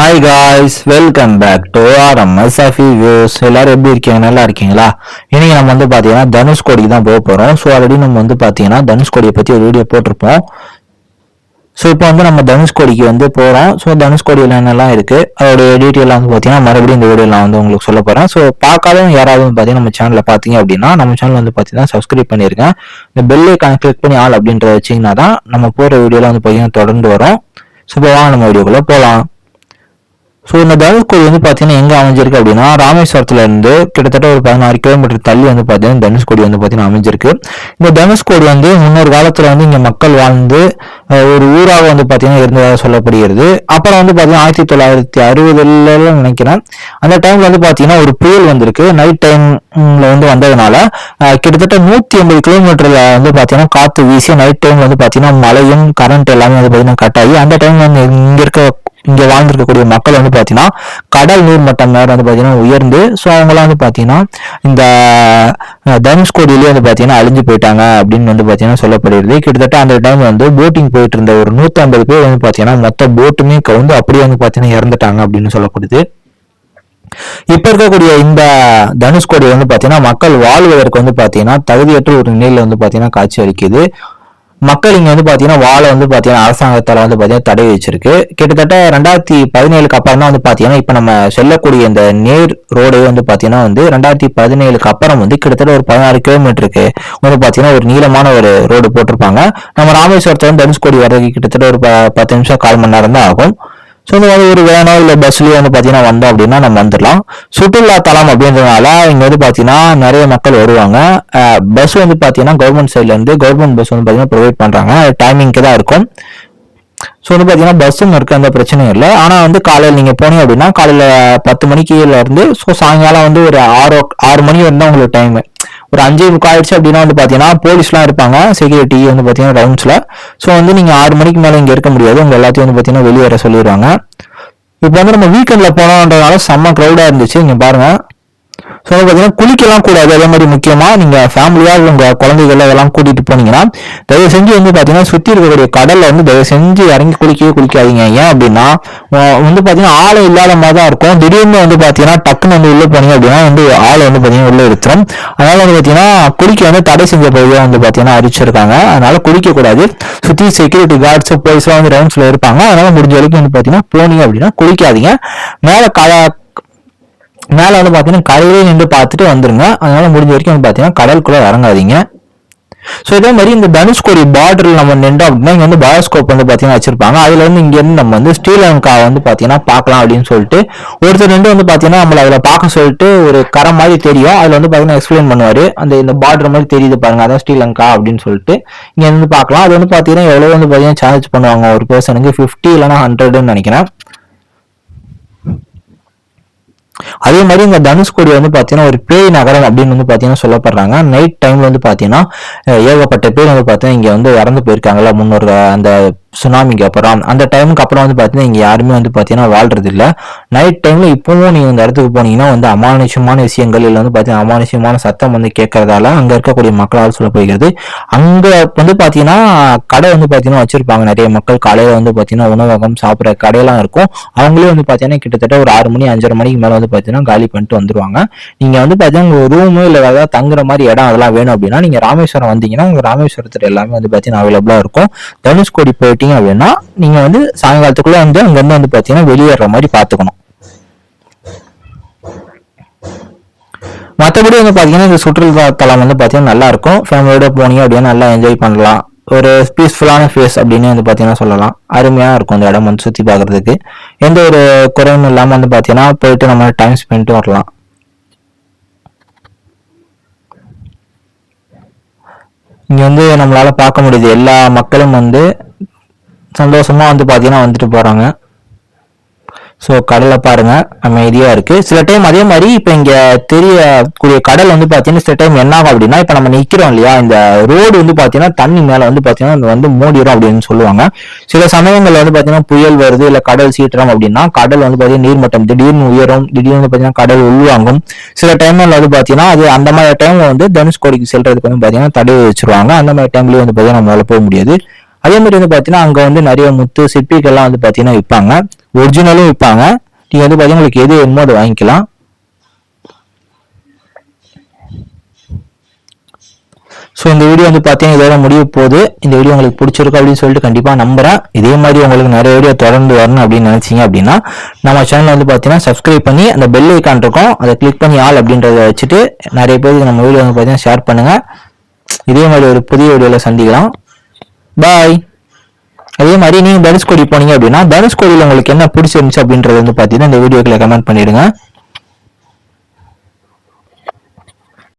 Hi guys, welcome back to RMS Safi Views. எல்லாரும் எப்படி இருக்கீங்க? நல்லா இருக்கீங்களா? இன்னைக்கு நம்ம பார்த்தீங்கன்னா தனுஷ்கோடிக்கு தான் போக போகிறோம். ஸோ ஆல்ரெடி நம்ம பார்த்தீங்கன்னா தனுஷ்கோடியை பற்றி ஒரு வீடியோ போட்டிருப்போம். ஸோ இப்போ நம்ம தனுஷ்கோடிக்கு போகிறோம். ஸோ தனுஷ்கோடியில் என்னெல்லாம் இருக்குது அதோடைய டீட்டெயிலாம் பார்த்தீங்கன்னா மறுபடியும் இந்த வீடியோவில் உங்களுக்கு சொல்ல போகிறேன். ஸோ பார்க்காதவங்க யாராவது பார்த்தீங்கன்னா நம்ம சேனலில் பார்த்தீங்க அப்படின்னா நம்ம சேனல் பார்த்தீங்கன்னா சப்ஸ்கிரைப் பண்ணியிருக்கேன். இந்த பெல் ஐக்கானை கிளிக் பண்ணி ஆல் அப்படின்றத வச்சிங்கன்னா தான் நம்ம போகிற வீடியோவில் பார்த்தீங்கன்னா தொடர்ந்து வரும். ஸோ இப்போ வாங்க நம்ம வீடியோக்குள்ளே போகலாம். ஸோ இந்த தனுஷ்கோடி பார்த்தீங்கன்னா எங்கே அமைஞ்சிருக்கு அப்படின்னா ராமேஸ்வரத்துல இருந்து கிட்டத்தட்ட ஒரு 16 கிலோமீட்டர் தள்ளி பார்த்தீங்கன்னா தனுஷ்கோடி பார்த்தீங்கன்னா அமைஞ்சிருக்கு. இந்த தனுஷ்கோடி முன்னொரு காலத்துல இங்கே மக்கள் வாழ்ந்து ஒரு ஊராக பார்த்தீங்கன்னா இருந்ததாக சொல்லப்படுகிறது. அப்புறம் பார்த்தீங்கன்னா 1960 நினைக்கிறேன் அந்த டைம்ல பார்த்தீங்கன்னா ஒரு புயல் வந்திருக்கு. நைட் டைம்ல வந்ததுனால கிட்டத்தட்ட 180 கிலோமீட்டர்ல பார்த்தீங்கன்னா காத்து வீசி நைட் டைம் பார்த்தீங்கன்னா மழையும் கரண்ட் எல்லாமே பார்த்தீங்கன்னா கட் ஆகி அந்த டைம்ல இங்க வாழ்ந்திருக்கக்கூடிய மக்கள் பார்த்தீங்கன்னா கடல் நீர் மட்டம் நேரம் பார்த்தீங்கன்னா உயர்ந்து ஸோ அவங்களாம் பார்த்தீங்கன்னா இந்த தனுஷ்கோடியிலேயே பார்த்தீங்கன்னா அழிஞ்சு போயிட்டாங்க அப்படின்னு பார்த்தீங்கன்னா சொல்லப்படுகிறது. கிட்டத்தட்ட அந்த டைம் போட்டிங் போயிட்டு இருந்த ஒரு 150 பேர் பார்த்தீங்கன்னா மொத்த போட்டுமே கவுந்து அப்படியே பார்த்தீங்கன்னா இறந்துட்டாங்க அப்படின்னு சொல்லப்படுது. இப்ப இருக்கக்கூடிய இந்த தனுஷ்கோடி பார்த்தீங்கன்னா மக்கள் வாழ்வதற்கு பார்த்தீங்கன்னா தகுதியற்ற ஒரு நிலையில பார்த்தீங்கன்னா காட்சி அளிக்குது. மக்கள் இங்க பாத்தீங்கன்னா வாழை பாத்தீங்கன்னா அரசாங்கத்தால பாத்தீங்கன்னா தடை வச்சிருக்கு. கிட்டத்தட்ட 2017 அப்புறம் தான் பாத்தீங்கன்னா இப்ப நம்ம செல்லக்கூடிய இந்த நேர் ரோடு பாத்தீங்கன்னா 2017 அப்புறம் கிட்டத்தட்ட ஒரு 16 கிலோமீட்டருக்கு பாத்தீங்கன்னா ஒரு நீளமான ஒரு ரோடு போட்டிருப்பாங்க. நம்ம ராமேஸ்வரத்துல தனுஷ்கோடி வர்றதுக்கு கிட்டத்தட்ட ஒரு 10 நிமிஷம் 1/4 மணி நேரம் தான் ஆகும். ஸோ இந்த மாதிரி ஒரு வேனோ இல்லை பஸ்லயோ பார்த்தீங்கன்னா வந்தோம் அப்படின்னா நம்ம வந்துடலாம். சுற்றுலா தலம் அப்படின்றதுனால இங்கே பார்த்தீங்கன்னா நிறைய மக்கள் வருவாங்க. பஸ் பார்த்தீங்கன்னா கவர்மெண்ட் சைட்லேருந்து கவர்மெண்ட் பஸ் பார்த்தீங்கன்னா ப்ரொவைட் பண்ணுறாங்க. டைமிங்க்கு தான் இருக்கும். ஸோ பார்த்தீங்கன்னா பஸ்ஸும் இருக்கு, அந்த பிரச்சனையும் இல்லை. ஆனால் காலையில் நீங்கள் போனீங்க அப்படின்னா காலையில் 10 மணிக்குல இருந்து ஸோ சாயங்காலம் ஒரு 6 மணி வரைக்கும் உங்களுக்கு டைம். ஒரு 5:45 ஆயிடுச்சு அப்படின்னா பாத்தீங்கன்னா போலீஸ்லாம் இருப்பாங்க, செக்யூரிட்டி பாத்தீங்கன்னா ரவுண்ட்ஸ்ல. ஸோ நீங்க 6 மணிக்கு மேல இங்க இருக்க முடியாது, உங்க எல்லாத்தையும் பாத்தீங்கன்னா வெளியேற சொல்லிடுவாங்க. இப்போ நம்ம வீக்கெண்ட்ல போனோம்ன்றதுனால செம்ம க்ரௌடா இருந்துச்சு. இங்க பாருங்க. ஸோ பார்த்தீங்கன்னா குளிக்கலாம் கூடாது. அதே மாதிரி முக்கியமாக நீங்கள் ஃபேமிலியாக உங்கள் குழந்தைகள் இதெல்லாம் கூட்டிகிட்டு போனீங்கன்னா தயவு செஞ்சு பார்த்தீங்கன்னா சுற்றி இருக்கக்கூடிய கடலில் தயவு செஞ்சு இறங்கி குளிக்காதீங்க. ஏன் அப்படின்னா பார்த்தீங்கன்னா ஆழம் இல்லாத மாதிரி தான் இருக்கும். திடீர்னு பார்த்தீங்கன்னா டக்குன்னு உள்ளே போனீங்க அப்படின்னா ஆளை பார்த்தீங்கன்னா உள்ளே எடுத்துரும். அதனால பார்த்தீங்கன்னா குளிக்க தடை செஞ்ச பகுதியாக பார்த்தீங்கன்னா அறிவிச்சிருக்காங்க. அதனால குளிக்கக்கூடாது. சுற்றி செக்யூரிட்டி கார்ட்ஸ் போலீஸ்லாம் ரவுண்ட்ஸில் இருப்பாங்க. அதனால முடிஞ்ச வரைக்கும் பார்த்தீங்கன்னா போனீங்க அப்படின்னா குளிக்காதீங்க. மேல பாத்தீங்கன்னா கடலே நின்று பார்த்துட்டு வந்துருங்க. அதனால முடிஞ்ச வரைக்கும் பாத்தீங்கன்னா கடலுக்குள்ள இறங்காதீங்க. ஸோ இதே மாதிரி இந்த தனுஷ்கோடி பார்டர்ல நம்ம நின்றோம் அப்படின்னா இங்க பயோஸ்கோப் பாத்தீங்கன்னா வச்சிருப்பாங்க. அதுல இங்க இருந்து நம்ம ஸ்ரீலங்கா பாத்தீங்கன்னா பார்க்கலாம் அப்படின்னு சொல்லிட்டு ஒருத்தர் பாத்தீங்கன்னா நம்மள அதுல பார்க்க சொல்லிட்டு ஒரு கரை மாதிரி தெரியும். அதுல பாத்தீங்கன்னா எக்ஸ்பிளைன் பண்ணுவாரு. இந்த பார்டர் மாதிரி தெரியுது பாருங்க, அதான் ஸ்ரீலங்கா அப்படின்னு சொல்லிட்டு இங்க இருந்து பார்க்கலாம். அது பாத்தீங்கன்னா எவ்வளவு பாத்தீங்கன்னா சார்ஜ் பண்ணுவாங்க ஒரு பர்சனுக்கு 50 இல்லைன்னா 100ன்னு நினைக்கிறேன். அதே மாதிரி இந்த தனுஷ்கோடி பாத்தீங்கன்னா ஒரு பேய் நகரம் அப்படின்னு பாத்தீங்கன்னா சொல்லப்படுறாங்க. நைட் டைம்ல பாத்தீங்கன்னா ஏகப்பட்ட பேர் பாத்தீங்கன்னா இங்க இறந்து போயிருக்காங்கல்ல முன்னொரு அந்த சுனாமிக்கு அப்புறம். அந்த டைமுக்கு அப்புறம் பாத்தீங்கன்னா இங்க யாருமே பாத்தீங்கன்னா வாழ்றது இல்ல. நைட் டைம்ல இப்பவும் நீங்க இந்த இடத்துக்கு போனீங்கன்னா அமானுஷமான விஷயங்கள் இல்ல பாத்தீங்கன்னா அமானுஷமான சத்தம் கேட்கறதால அங்க இருக்கக்கூடிய மக்களால் சொல்ல போகிறது. அங்க பாத்தீங்கன்னா கடை பாத்தீங்கன்னா வச்சிருப்பாங்க. நிறைய மக்கள் காலையில பாத்தீங்கன்னா உணவகம் சாப்பிடுற கடையெல்லாம் இருக்கும். அவங்களே பாத்தீங்கன்னா கிட்டத்தட்ட ஒரு 6 மணி 5:30 மணிக்கு மேல பாத்தீங்கன்னா காலி பண்ணிட்டு வந்துருவாங்க. நீங்க பாத்தீங்கன்னா ஒரு ரூமு இல்ல ஏதாவது தங்குற மாதிரி இடம் அதெல்லாம் வேணும் அப்படின்னா நீங்க ராமேஸ்வரம் வந்தீங்கன்னா உங்க ராமேஸ்வரத்துல எல்லாமே பாத்தீங்கன்னா அவைலபிளா இருக்கும். தனுஷ்கோடி போயிட்டீங்க அப்படின்னா நீங்க சாயங்காலத்துக்குள்ள அங்க பாத்தீங்கன்னா வெளியேற மாதிரி பாத்துக்கணும். மற்றபடி பாத்தீங்கன்னா இந்த சுற்றுலா தலம் பாத்தீங்கன்னா நல்லா இருக்கும். ஃபேமிலியோட போனீங்க அப்படின்னா நல்லா என்ஜாய் பண்ணலாம். ஒரு பீஸ்ஃபுல்லான ஃபேஸ் அப்படின்னு பாத்தீங்கன்னா சொல்லலாம். அருமையா இருக்கும் இந்த இடம் சுத்தி பாக்குறதுக்கு. எந்த ஒரு குறையும் இல்லாம பாத்தீங்கன்னா போயிட்டு நம்ம டைம் ஸ்பெண்ட் வரலாம். இங்க நம்மளால பார்க்க முடியுது எல்லா மக்களும் சந்தோஷமா பாத்தீங்கன்னா வந்துட்டு போறாங்க. ஸோ கடலை பாருங்க அமைதியா இருக்கு. சில டைம் அதே மாதிரி இப்ப இங்க தெரியக்கூடிய கடல் பாத்தீங்கன்னா சில டைம் என்ன ஆகும் அப்படின்னா இப்ப நம்ம நிக்கிறோம் இல்லையா, இந்த ரோடு பாத்தீங்கன்னா தண்ணி மேல பாத்தீங்கன்னா மூடிடும் அப்படின்னு சொல்லுவாங்க. சில சமயங்கள்ல பாத்தீங்கன்னா புயல் வருது இல்ல கடல் சீற்றம் அப்படின்னா கடல் பாத்தீங்கன்னா நீர்மட்டம் திடீர்னு உயரும், திடீர்னு பாத்தீங்கன்னா கடல் உள்வாங்கும். சில டைம்ல பாத்தீங்கன்னா அது அந்த மாதிரி டைம்ல தனுஷ்கோடிக்கு செல்றதுக்கு பாத்தீங்கன்னா தடை வச்சிருவாங்க. அந்த மாதிரி டைம்லயே பாத்தீங்கன்னா நம்மளால போக முடியாது. அதே மாதிரி பாத்தீங்கன்னா அங்க நிறைய முத்து சிற்பிகள்லாம் பாத்தீங்கன்னா விற்பாங்க. ஒரிஜினலும் விற்பாங்க. நீங்கள் வந்து பார்த்தீங்கன்னா உங்களுக்கு எது வேணுமோ அதை வாங்கிக்கலாம். ஸோ இந்த வீடியோ வந்து பார்த்தீங்கன்னா இதோட முடிய போகுது. இந்த வீடியோ உங்களுக்கு பிடிச்சிருக்கும் அப்படின்னு சொல்லிட்டு கண்டிப்பாக நம்புறேன். இதே மாதிரி உங்களுக்கு நிறைய வீடியோ தொடர்ந்து வரணும் அப்படின்னு நினைச்சீங்க அப்படின்னா நம்ம சேனல் வந்து பார்த்தீங்கன்னா சப்ஸ்கிரைப் பண்ணி அந்த பெல் ஐக்கான் இருக்கும் அதை கிளிக் பண்ணி ஆல் அப்படின்றத வச்சுட்டு நிறைய பேருக்கு நம்ம வீடியோ வந்து பார்த்தீங்கன்னா ஷேர் பண்ணுங்க. இதே மாதிரி ஒரு புதிய வீடியோவில் சந்திக்கலாம். பாய். அதே மாதிரி நீங்கள் தனுஷ்கோடி போனீங்க அப்படின்னா தனுஷ்கோடியில் உங்களுக்கு என்ன பிடிச்சிருந்துச்சு அப்படின்றது வந்து பார்த்தீங்கன்னா இந்த வீடியோக்குள்ள கமெண்ட் பண்ணிடுங்க.